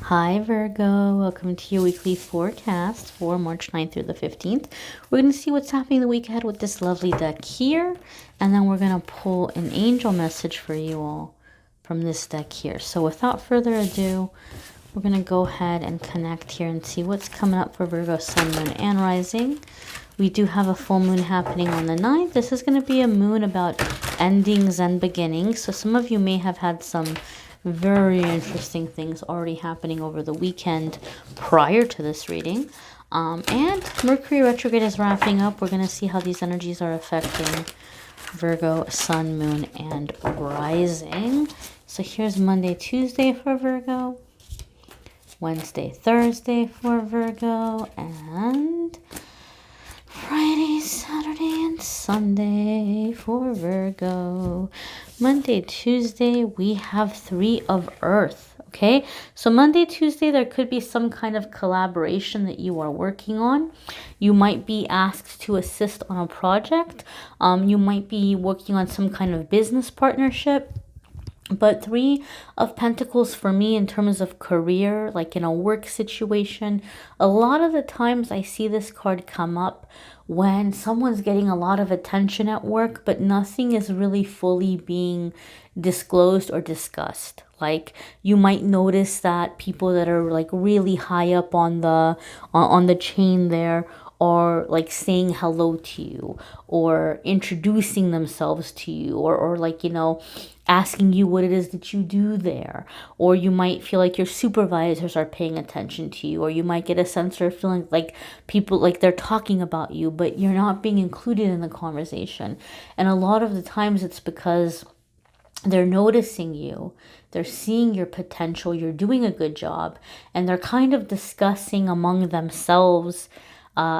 Hi Virgo, welcome to your weekly forecast for March 9th through the 15th. We're going to see what's happening the week ahead with this lovely deck here, and then we're going to pull an angel message for you all from this deck here. So without further ado, we're going to go ahead and connect here and see what's coming up for Virgo, Sun, Moon, and Rising. We do have a full moon happening on the 9th. This is going to be a moon about endings and beginnings. So some of you may have had some very interesting things already happening over the weekend prior to this reading. And Mercury retrograde is wrapping up. We're going to see how these energies are affecting Virgo, Sun, Moon, and Rising. So here's Monday, Tuesday for Virgo, Wednesday, Thursday for Virgo, and Friday, Saturday, and Sunday for Virgo. Monday, Tuesday, we have 3 of Earth. Okay, so Monday, Tuesday, there could be some kind of collaboration that you are working on. You might be asked to assist on a project. You might be working on some kind of business partnership. But 3 of Pentacles for me in terms of career, like in a work situation, a lot of the times I see this card come up when someone's getting a lot of attention at work, but nothing is really fully being disclosed or discussed. Like you might notice that people that are like really high up on the chain there are like saying hello to you or introducing themselves to you or like, you know, asking you what it is that you do there. Or you might feel like your supervisors are paying attention to you, or you might get a sense or feeling like people, like they're talking about you, but you're not being included in the conversation. And a lot of the times it's because they're noticing you, they're seeing your potential, you're doing a good job, and they're kind of discussing among themselves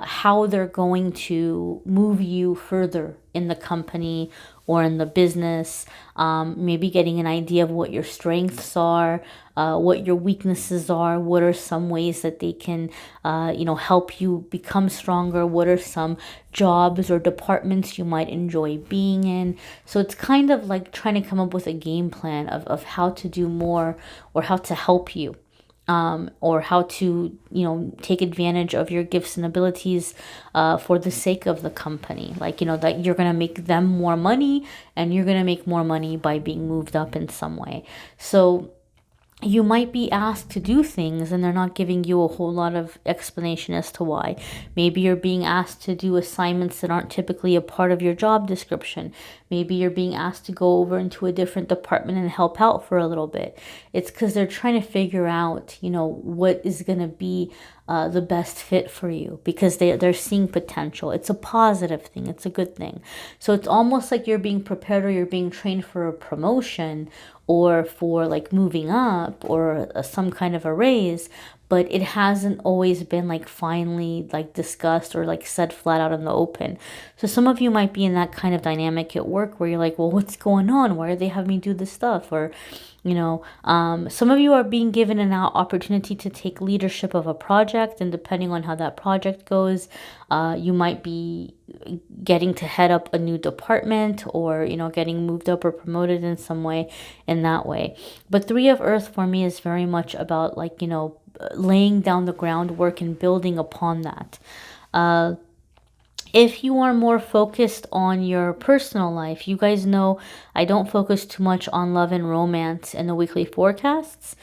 how they're going to move you further in the company or in the business, maybe getting an idea of what your strengths are, what your weaknesses are, what are some ways that they can, help you become stronger, what are some jobs or departments you might enjoy being in. So it's kind of like trying to come up with a game plan of how to do more or how to help you. Or how to, take advantage of your gifts and abilities for the sake of the company. Like, that you're going to make them more money and you're going to make more money by being moved up in some way. So you might be asked to do things and they're not giving you a whole lot of explanation as to why. Maybe you're being asked to do assignments that aren't typically a part of your job description. Maybe you're being asked to go over into a different department and help out for a little bit. It's because they're trying to figure out, what is going to be the best fit for you, because they're seeing potential. It's a positive thing. It's a good thing. So it's almost like you're being prepared or you're being trained for a promotion or for like moving up or some kind of a raise, but it hasn't always been like finally like discussed or like said flat out in the open. So some of you might be in that kind of dynamic at work where you're like, well, what's going on? Why are they having me do this stuff? Or some of you are being given an opportunity to take leadership of a project, and depending on how that project goes, you might be getting to head up a new department or, getting moved up or promoted in some way in that way. But 3 of Earth for me is very much about like, laying down the groundwork and building upon that. If you are more focused on your personal life, you guys know I don't focus too much on love and romance in the weekly forecasts.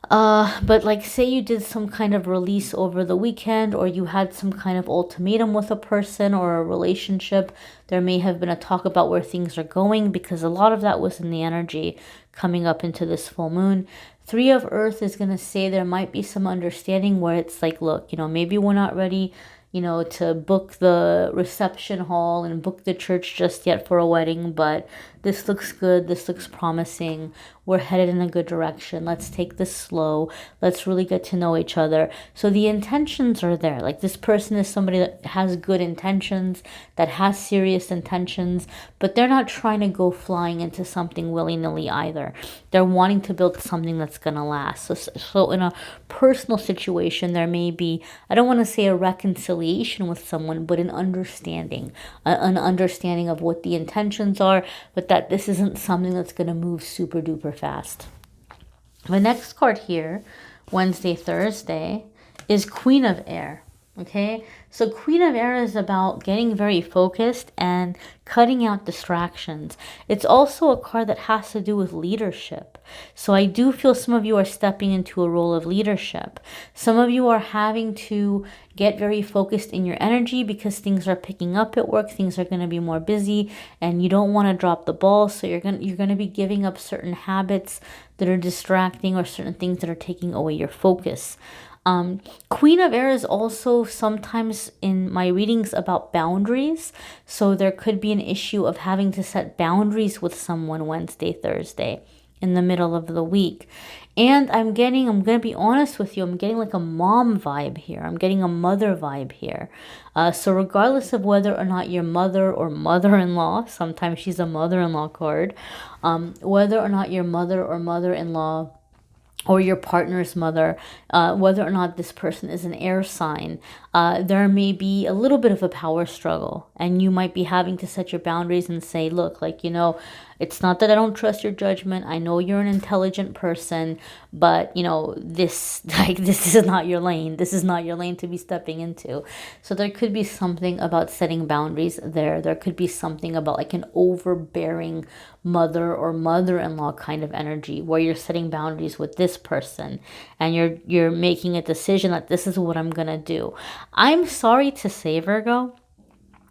But like say you did some kind of release over the weekend, or you had some kind of ultimatum with a person or a relationship, there may have been a talk about where things are going, because a lot of that was in the energy coming up into this full moon. 3 of Earth is going to say there might be some understanding where it's like, look, maybe we're not ready to book the reception hall and book the church just yet for a wedding, but this looks good, this looks promising, we're headed in a good direction, let's take this slow, let's really get to know each other. So the intentions are there. Like this person is somebody that has good intentions, that has serious intentions, but they're not trying to go flying into something willy-nilly either. They're wanting to build something that's going to last. So in a personal situation, there may be, I don't want to say a reconciliation with someone, but an understanding of what the intentions are, but that this isn't something that's going to move super duper fast. The next card here, Wednesday, Thursday, is Queen of Air. Okay, so Queen of Air is about getting very focused and cutting out distractions. It's also a card that has to do with leadership. So I do feel some of you are stepping into a role of leadership. Some of you are having to get very focused in your energy because things are picking up at work. Things are going to be more busy and you don't want to drop the ball. So you're going to be giving up certain habits that are distracting or certain things that are taking away your focus. Queen of Air is also sometimes in my readings about boundaries. So there could be an issue of having to set boundaries with someone Wednesday, Thursday in the middle of the week. And I'm going to be honest with you, I'm getting like a mom vibe here. I'm getting a mother vibe here. So regardless of whether or not your mother or mother-in-law, sometimes she's a mother-in-law card, whether or not your mother or mother-in-law or your partner's mother, whether or not this person is an air sign, there may be a little bit of a power struggle. And you might be having to set your boundaries and say, look, like, it's not that I don't trust your judgment. I know you're an intelligent person, but, this is not your lane. This is not your lane to be stepping into. So there could be something about setting boundaries there. There could be something about like an overbearing mother or mother-in-law kind of energy where you're setting boundaries with this person and you're making a decision that this is what I'm going to do. I'm sorry to say, Virgo,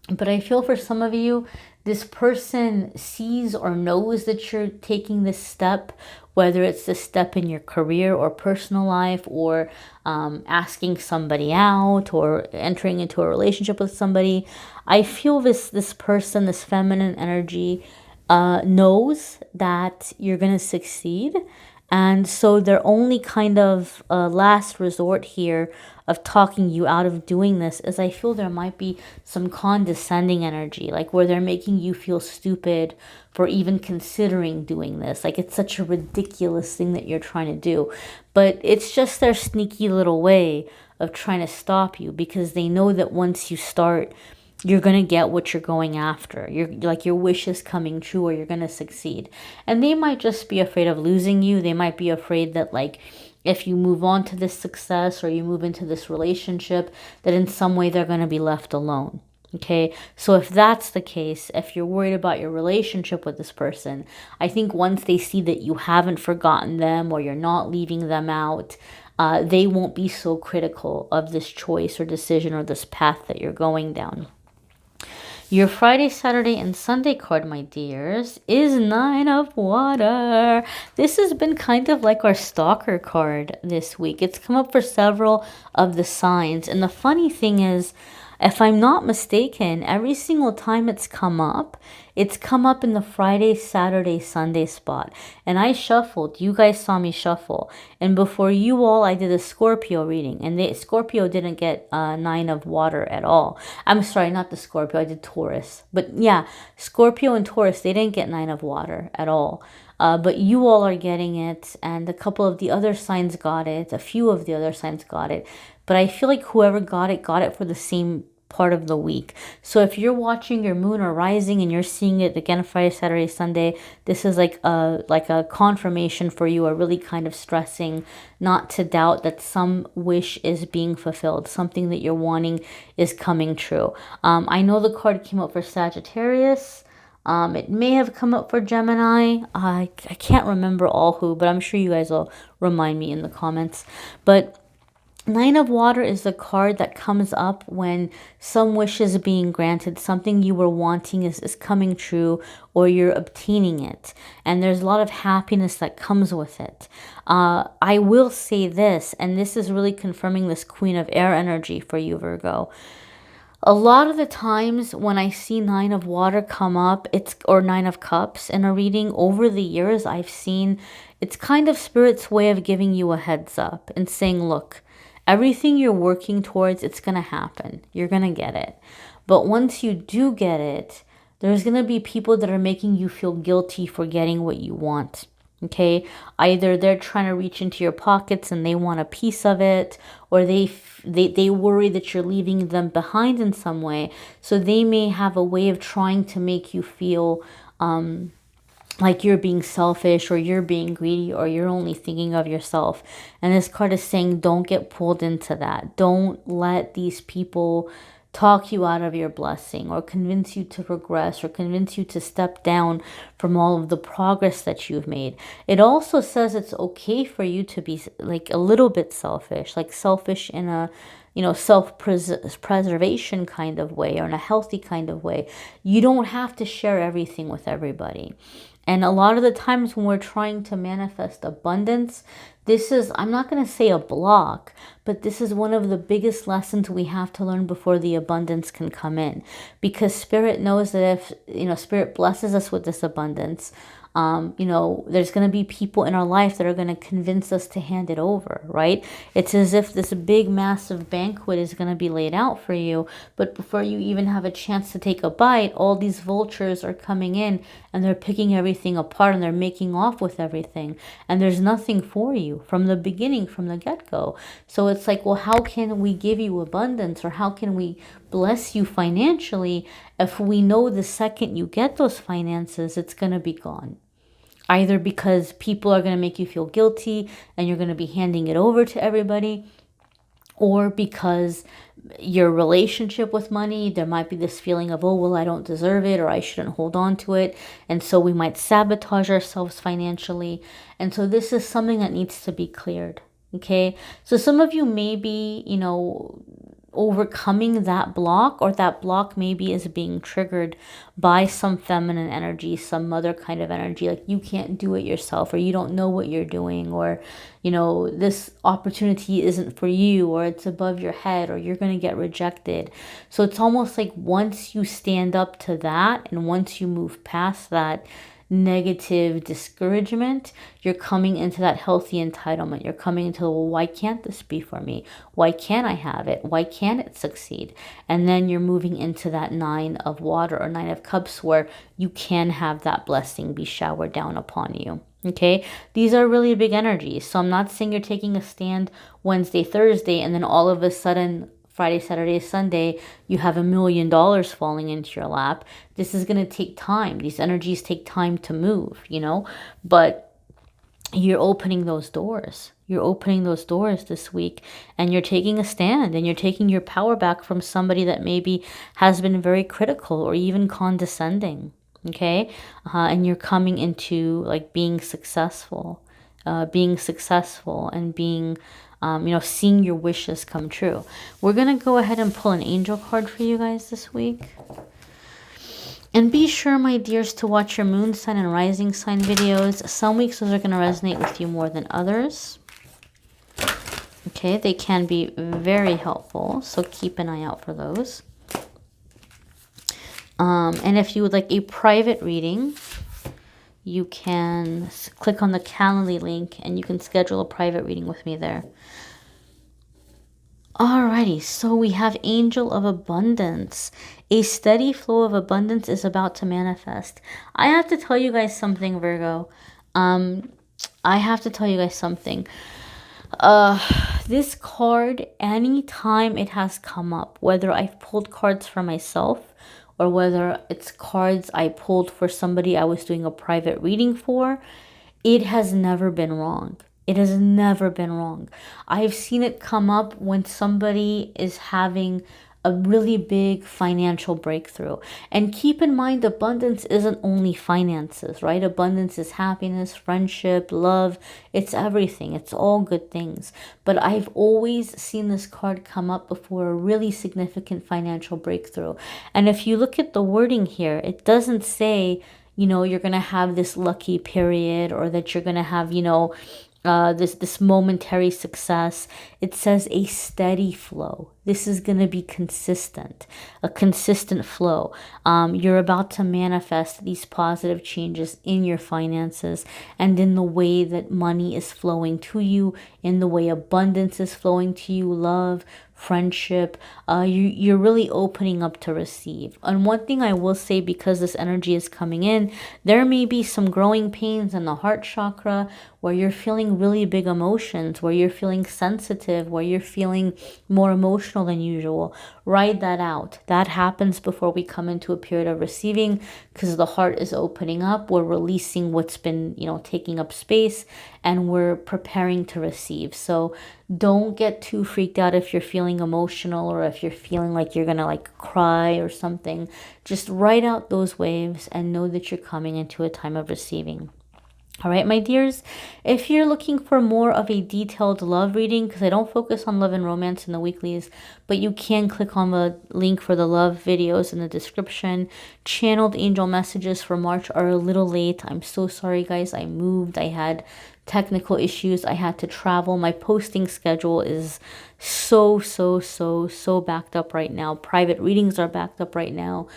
but I feel for some of you, this person sees or knows that you're taking this step, whether it's the step in your career or personal life or asking somebody out or entering into a relationship with somebody. I feel this person, this feminine energy, knows that you're going to succeed. And so their only kind of last resort here of talking you out of doing this is I feel there might be some condescending energy, like where they're making you feel stupid for even considering doing this. Like it's such a ridiculous thing that you're trying to do. But it's just their sneaky little way of trying to stop you because they know that once you start, you're going to get what you're going after. You're like your wish is coming true or you're going to succeed. And they might just be afraid of losing you. They might be afraid that like if you move on to this success or you move into this relationship, that in some way they're going to be left alone. Okay, so if that's the case, if you're worried about your relationship with this person, I think once they see that you haven't forgotten them or you're not leaving them out, they won't be so critical of this choice or decision or this path that you're going down. Your Friday, Saturday, and Sunday card, my dears, is Nine of Water. This has been kind of like our stalker card this week. It's come up for several of the signs. And the funny thing is, if I'm not mistaken, every single time it's come up in the Friday, Saturday, Sunday spot. And I shuffled. You guys saw me shuffle. And before you all, I did a Scorpio reading. And Scorpio didn't get Nine of Water at all. I'm sorry, not the Scorpio. I did Taurus. But yeah, Scorpio and Taurus, they didn't get Nine of Water at all. But you all are getting it. And a couple of the other signs got it. A few of the other signs got it. But I feel like whoever got it for the same part of the week. So if you're watching your moon or rising and you're seeing it again Friday, Saturday, Sunday, this is like a confirmation for you, or really kind of stressing not to doubt that some wish is being fulfilled, something that you're wanting is coming true. I know the card came up for Sagittarius. It may have come up for Gemini. I can't remember all who, but I'm sure you guys will remind me in the comments. But Nine of Water is the card that comes up when some wish is being granted, something you were wanting is coming true, or you're obtaining it. And there's a lot of happiness that comes with it. I will say this, and this is really confirming this Queen of Air energy for you, Virgo. A lot of the times when I see Nine of Water come up, or Nine of Cups in a reading, over the years I've seen it's kind of Spirit's way of giving you a heads up and saying, look, everything you're working towards, it's going to happen. You're going to get it. But once you do get it, there's going to be people that are making you feel guilty for getting what you want. Okay? Either they're trying to reach into your pockets and they want a piece of it, or they worry that you're leaving them behind in some way. So they may have a way of trying to make you feel like you're being selfish or you're being greedy or you're only thinking of yourself. And this card is saying don't get pulled into that. Don't let these people talk you out of your blessing or convince you to regress or convince you to step down from all of the progress that you've made. It also says it's okay for you to be like a little bit selfish, like selfish in a, you know, self-preservation kind of way or in a healthy kind of way. You don't have to share everything with everybody. And a lot of the times when we're trying to manifest abundance, this is, I'm not going to say a block, but this is one of the biggest lessons we have to learn before the abundance can come in. Because Spirit knows that if, you know, Spirit blesses us with this abundance, you know, there's going to be people in our life that are going to convince us to hand it over, right? It's as if this big, massive banquet is going to be laid out for you, but before you even have a chance to take a bite, all these vultures are coming in and they're picking everything apart and they're making off with everything. And there's nothing for you from the beginning, from the get-go. So it's like, well, how can we give you abundance, or how can we bless you financially if we know the second you get those finances, it's going to be gone? Either because people are going to make you feel guilty and you're going to be handing it over to everybody, or because your relationship with money, there might be this feeling of, oh, well, I don't deserve it, or I shouldn't hold on to it. And so we might sabotage ourselves financially. And so this is something that needs to be cleared. Okay. So some of you may be, you know, overcoming that block, or that block maybe is being triggered by some feminine energy, some mother kind of energy, like you can't do it yourself, or you don't know what you're doing, or, you know, this opportunity isn't for you, or it's above your head, or you're going to get rejected. So it's almost like once you stand up to that and once you move past that negative discouragement, you're coming into that healthy entitlement. You're coming into, well, why can't this be for me? Why can't I have it? Why can't it succeed? And then you're moving into that 9 of water or 9 of cups, where you can have that blessing be showered down upon you. Okay, these are really big energies. So I'm not saying you're taking a stand Wednesday, Thursday, and then all of a sudden Friday, Saturday, Sunday, you have $1 million falling into your lap. This is going to take time. These energies take time to move, you know, but you're opening those doors. You're opening those doors this week, and you're taking a stand, and you're taking your power back from somebody that maybe has been very critical or even condescending. Okay. And you're coming into like being successful and being, you know, seeing your wishes come true. We're going to go ahead and pull an angel card for you guys this week. And be sure, my dears, to watch your moon sign and rising sign videos. Some weeks those are going to resonate with you more than others. Okay, they can be very helpful, so keep an eye out for those. And if you would like a private reading, you can click on the Calendly link and you can schedule a private reading with me there. Alrighty, so we have Angel of Abundance. A steady flow of abundance is about to manifest. I have to tell you guys something, Virgo. This card, anytime it has come up, whether I've pulled cards for myself or whether it's cards I pulled for somebody I was doing a private reading for, it has never been wrong. It has never been wrong. I've seen it come up when somebody is having a really big financial breakthrough. And keep in mind, abundance isn't only finances, right? Abundance is happiness, friendship, love. It's everything. It's all good things. But I've always seen this card come up before a really significant financial breakthrough. And if you look at the wording here, it doesn't say, you know, you're going to have this lucky period, or that you're going to have, you know, this momentary success. It says a steady flow. This is going to be consistent, a consistent flow. You're about to manifest these positive changes in your finances and in the way that money is flowing to you, in the way abundance is flowing to you, love, friendship. You're really opening up to receive. And one thing I will say, because this energy is coming in, there may be some growing pains in the heart chakra where you're feeling really big emotions, where you're feeling sensitive, where you're feeling more emotional emotional than usual. Ride that out. That happens before we come into a period of receiving, because the heart is opening up. We're releasing what's been, taking up space, and we're preparing to receive. So don't get too freaked out if you're feeling emotional, or if you're feeling like you're gonna like cry or something. Just ride out those waves and know that you're coming into a time of receiving. All right, my dears, if you're looking for more of a detailed love reading, because I don't focus on love and romance in the weeklies, but you can click on the link for the love videos in the description. Channeled angel messages for March are a little late. I'm so sorry, guys. I moved. I had technical issues. I had to travel. My posting schedule is so backed up right now. Private readings are backed up right now.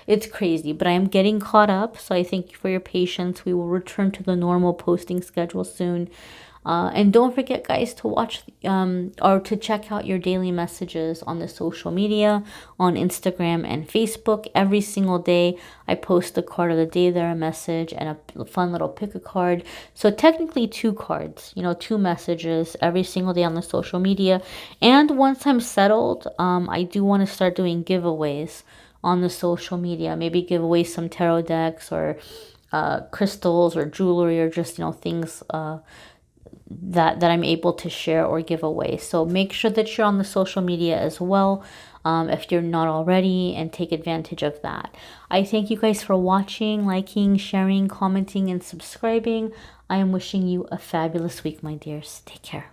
It's crazy, but I am getting caught up, so I thank you for your patience. We will return to the normal posting schedule soon. And don't forget, guys, to watch or to check out your daily messages on the social media, on Instagram and Facebook. Every single day I post a card of the day there, a message, and a fun little pick a card. So technically 2 cards, 2 messages every single day on the social media. And once I'm settled, I do want to start doing giveaways on the social media. Maybe give away some tarot decks, or crystals, or jewelry, or just things that I'm able to share or give away. So make sure that you're on the social media as well, if you're not already, and take advantage of that. I thank you guys for watching, liking, sharing, commenting, and subscribing. I am wishing you a fabulous week, my dears. Take care.